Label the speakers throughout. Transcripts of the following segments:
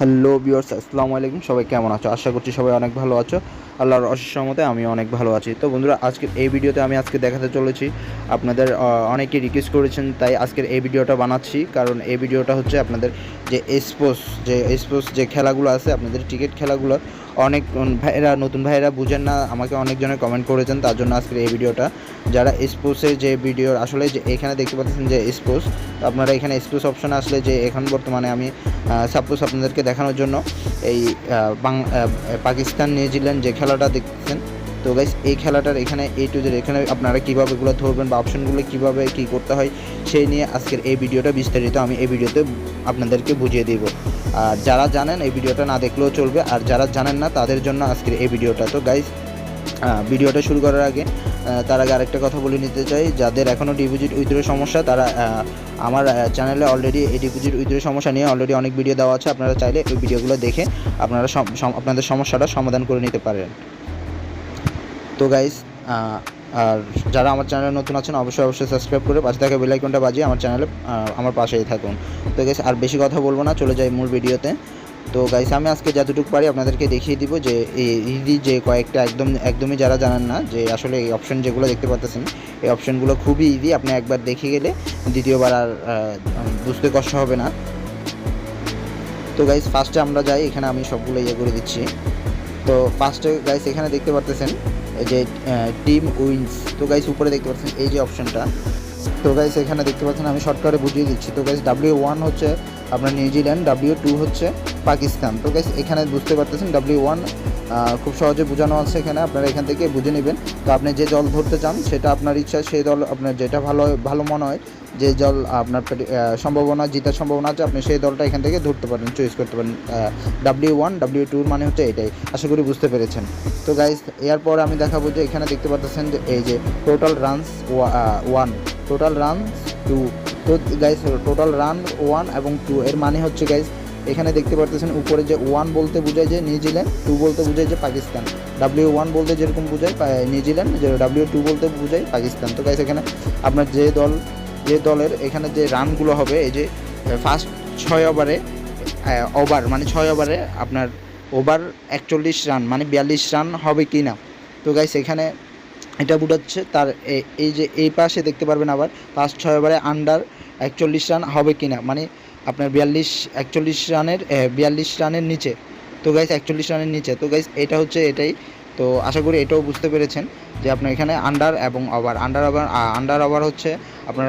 Speaker 1: Hello viewers, আসসালামু আলাইকুম। সবাই কেমন আছো? আশা করছি সবাই অনেক ভালো আছো। আল্লাহর অশেষ রহমতে আমি অনেক ভালো আছি। তো বন্ধুরা, আজকের এই ভিডিওতে আমি দেখাতে চলেছি আপনাদের অনেকে রিকোয়েস্ট করেছেন, তাই আজকের এই ভিডিওটা বানাচ্ছি। কারণ এই ভিডিওটা হচ্ছে আপনাদের যে স্পোর্টস যে খেলাগুলো আছে, আপনাদের ক্রিকেট খেলাগুলো অনেক ভাইয়েরা, নতুন ভাইয়েরা বুঝেন না, আমাকে অনেকজনে কমেন্ট করেছেন। তার জন্য আজকের এই ভিডিওটা, যারা স্পোর্টসের যে ভিডিও আসলে যে এখানে দেখতে পাচ্ছেন যে স্পোর্টস, আপনারা এখানে স্পোর্টস অপশন আসলে যে এখন বর্তমানে আমি সাপোজ আপনাদেরকে দেখানোর জন্য এই পাকিস্তান নিউজিল্যান্ড যে খেলাটা দেখতেছেন, তো গাইস এই খেলাটার এখানে A to Z এখানে আপনারা কীভাবে এগুলো ধরবেন বা অপশনগুলো কীভাবে কী করতে হয় সেই নিয়ে আজকের এই ভিডিওটা বিস্তারিত আমি এই ভিডিওতে আপনাদেরকে বুঝিয়ে দেব। আর যারা জানেন এই ভিডিওটা না দেখলেও চলবে, আর যারা জানেন না তাদের জন্য আজকের এই ভিডিওটা। তো গাইস, ভিডিওটা শুরু করার আগে তার আগে আরেকটা কথা বলে নিতে চাই, যাদের এখনও ডিপোজিট উইথড্রর সমস্যা, তারা আমার চ্যানেলে অলরেডি এই ডিপোজিট উইথড্রর সমস্যা নিয়ে অলরেডি অনেক ভিডিও দেওয়া আছে। আপনারা চাইলে ওই ভিডিওগুলো দেখে আপনারা আপনাদের সমস্যাটা সমাধান করে নিতে পারেন। তো গাইস, আর যারা আমার চ্যানেলে নতুন আছেন অবশ্যই সাবস্ক্রাইব করে পাশে থাকা বেল আইকনটা বাজিয়ে আমার চ্যানেলে আমার পাশেই থাকুন। তো গাইস, আর বেশি কথা বলবো না, চলে যাই মূল ভিডিওতে। তো গাইস, আমি আজকে যতটুকু পারি আপনাদেরকে দেখিয়ে দিব যে এই যে কয়েকটা একদমই যারা জানেন না যে আসলে এই অপশন যেগুলো দেখতে পাচ্ছেন, এই অপশনগুলো খুবই ইজি। আপনি একবার দেখে গেলে দ্বিতীয়বার আর বুঝতে কষ্ট হবে না। তো গাইস, ফার্স্টে আমরা যাই, এখানে আমি সবগুলো করে দিচ্ছি। তো ফার্স্টে গাইস এখানে দেখতে পাচ্ছেন যে টিম উইন্স। তো গাইস উপরে দেখতে পাচ্ছেন এই যে অপশনটা। তো গাইস এখানে দেখতে পাচ্ছেন, আমি শর্টকাটে বুঝিয়ে দিচ্ছি। তো গাইস W1 হচ্ছে আপনার নিউজিল্যান্ড, W2 হচ্ছে পাকিস্তান। তো গাইস এখানে বুঝতে পারতেছেন W1 খুব সহজে বোঝানো আছে, এখানে আপনারা এখান থেকে বুঝে নেবেন। তো আপনি যে দল ধরতে চান সেটা আপনার ইচ্ছা, সেই দল আপনার যেটা ভালো মনে হয়, যে দল আপনার জেতার সম্ভাবনা আছে, আপনি সেই দলটা এখান থেকে ধরতে পারেন, চয়েস করতে পারেন। W1 W2 মানে হচ্ছে এটাই, আশা করি বুঝতে পেরেছেন। তো গাইস, এরপর আমি দেখাবো যে এখানে দেখতে পাচ্ছেন যে এই যে টোটাল রানস 1, টোটাল রানস 2। তো গাইস টোটাল রান 1 এবং 2 এর মানে হচ্ছে গাইস এখানে দেখতে পাচ্ছেন উপরে যে 1 বলতে বোঝায় যে নিউজিল্যান্ড, 2 বলতে বোঝায় যে পাকিস্তান। W1 বলতে যেরকম বোঝায় নিউজিল্যান্ড, যে W2 বলতে বোঝায় পাকিস্তান। তো গাইস এখানে আপনার যে দলের এখানে যে রানগুলো হবে, এই যে ফার্স্ট 6 ওভারে মানে 6 ওভারে আপনার ওভার 41 রান মানে 42 রান হবে কি না। তো গাইস এখানে এটা বোঝাচ্ছে তার এই যে এই পাশে দেখতে পারবেন আবার ফার্স্ট 6 ওভারে আন্ডার 41 রান হবে কি না, মানে আপনার 41 রানের নিচে। তো গাইস 41 রানের নিচে। তো গাইস এটা হচ্ছে এটাই। তো আশা করি এটাও বুঝতে পেরেছেন যে আপনার এখানে আন্ডার এবং আন্ডার ওভার হচ্ছে আপনার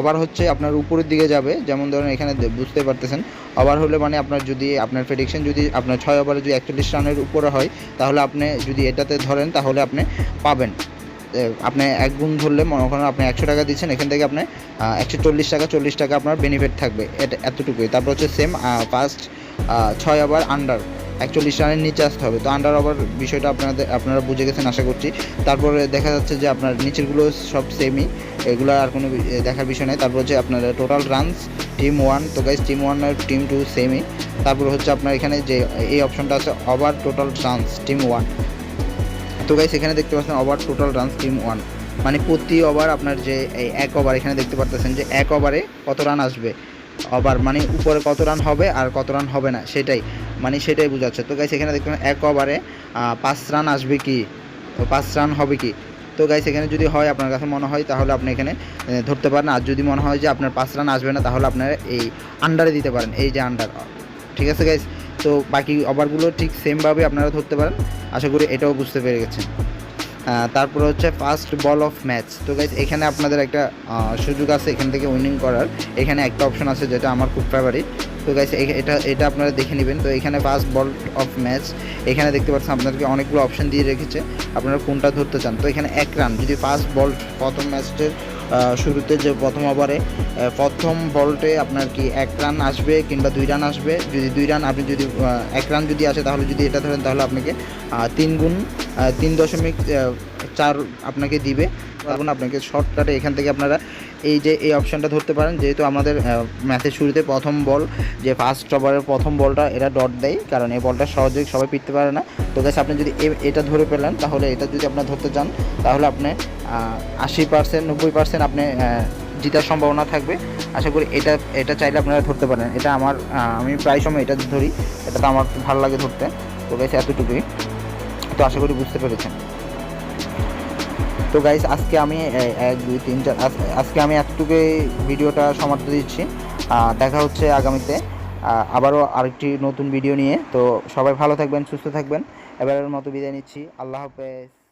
Speaker 1: ওভার হচ্ছে আপনার উপরের দিকে যাবে। যেমন ধরুন এখানে বুঝতে পারতেছেন, ওভার হলে মানে আপনার যদি আপনার প্রেডিকশন যদি আপনার 6 ওভারে যদি 41 রানের উপরে হয়, তাহলে আপনি যদি এটাতে ধরেন তাহলে আপনি পাবেন। আপনি এক গুণ ধরলে মনে করেন আপনি 100 টাকা দিচ্ছেন, এখান থেকে আপনার 140 টাকা আপনার বেনিফিট থাকবে, এটা এতটুকুই। তারপর হচ্ছে সেম ফার্স্ট 6 ওভার আন্ডার 41 রানের নিচে আসতে হবে। তো আন্ডার ওভার বিষয়টা আপনারা বুঝে গেছেন আশা করছি। তারপরে দেখা যাচ্ছে যে আপনার নিচেরগুলো সব সেমই, এগুলো আর কোনো দেখার বিষয় নেই। তারপর হচ্ছে আপনার টোটাল রানস টিম 1। তো গাইস টিম 1 আর টিম 2 সেমই। তারপর হচ্ছে আপনার এখানে যে এই অপশনটা আছে ওভার টোটাল রানস টিম 1। তো গাইস এখানে দেখতে পাচ্ছেন ওভার টোটাল রানস টিম 1 মানে প্রতি ওভার আপনার যে এই এক ওভার, এখানে দেখতে পাচ্ছেন যে এক ওভারে কত রান আসবে, ওভার মানে উপরে কত রান হবে আর কত রান হবে না, সেটাই বোঝাচ্ছে। তো গাইস এখানে দেখবেন এক ওভারে 5 রান আসবে কি, 5 রান হবে কি। তো গাইস এখানে যদি হয় আপনার কাছে মনে হয় তাহলে আপনি এখানে ধরতে পারেন, আর যদি মনে হয় যে আপনার 5 রান আসবে না তাহলে আপনারা এই আন্ডারে দিতে পারেন, এই যে আন্ডার। ঠিক আছে গাইস, তো বাকি ওভারগুলো ঠিক সেমভাবে আপনারা ধরতে পারেন, আশা করি এটাও বুঝতে পেরে গেছেন। তারপরে হচ্ছে ফার্স্ট বল অফ ম্যাচ। তো গাইস এখানে আপনাদের একটা সুযোগ আছে এখান থেকে উইনিং করার, এখানে একটা অপশন আছে যেটা আমার খুব ফেভারিট। তো গাইস এটা আপনারা দেখে নেবেন। তো এখানে ফার্স্ট বল অফ ম্যাচ, এখানে দেখতে পাচ্ছেন আপনাদেরকে অনেকগুলো অপশন দিয়ে রেখেছে, আপনারা কোনটা ধরতে চান। তো এখানে 1 রান যদি ফার্স্ট বল প্রথম ম্যাচের শুরুতে যে প্রথম ওভারে প্রথম বলটে আপনার কি 1 রান আসবে কিংবা 2 রান আসবে। যদি 2 রান, আপনি যদি 1 রান যদি আসে তাহলে যদি এটা ধরেন তাহলে আপনাকে 3.4 আপনাকে দিবে। তখন আপনাকে শর্টকাটে এখান থেকে আপনারা এই যে এই অপশানটা ধরতে পারেন, যেহেতু আমাদের ম্যাচের শুরুতে প্রথম বল যে ফার্স্ট ওভারের প্রথম বলটা এটা ডট দেয়, কারণ এই বলটা সহজে সবাই পিটতে পারে না। তো গাইস আপনি যদি এটা ধরে পেলেন, তাহলে এটা যদি আপনার ধরতে চান তাহলে আপনি 80% 90% আপনি জেতার সম্ভাবনা থাকবে। আশা করি এটা চাইলে আপনারা ধরতে পারেন। এটা আমি প্রায় সময় এটা ধরি, এটা তো আমার ভালো লাগে ধরতে। তো গাইস এতটুকুই, তো আশা করি বুঝতে পেরেছেন। তো গাইস আজকে আমি 1 2 3 4 আজকে আমি এতটুকুই ভিডিওটা সমাপ্ত দিচ্ছি। দেখা হচ্ছে আগামীতে আবারও আরেকটি নতুন ভিডিও নিয়ে। তো সবাই ভালো থাকবেন, সুস্থ থাকবেন। এবারের মতো বিদায় নিচ্ছি। আল্লাহ হাফেজ।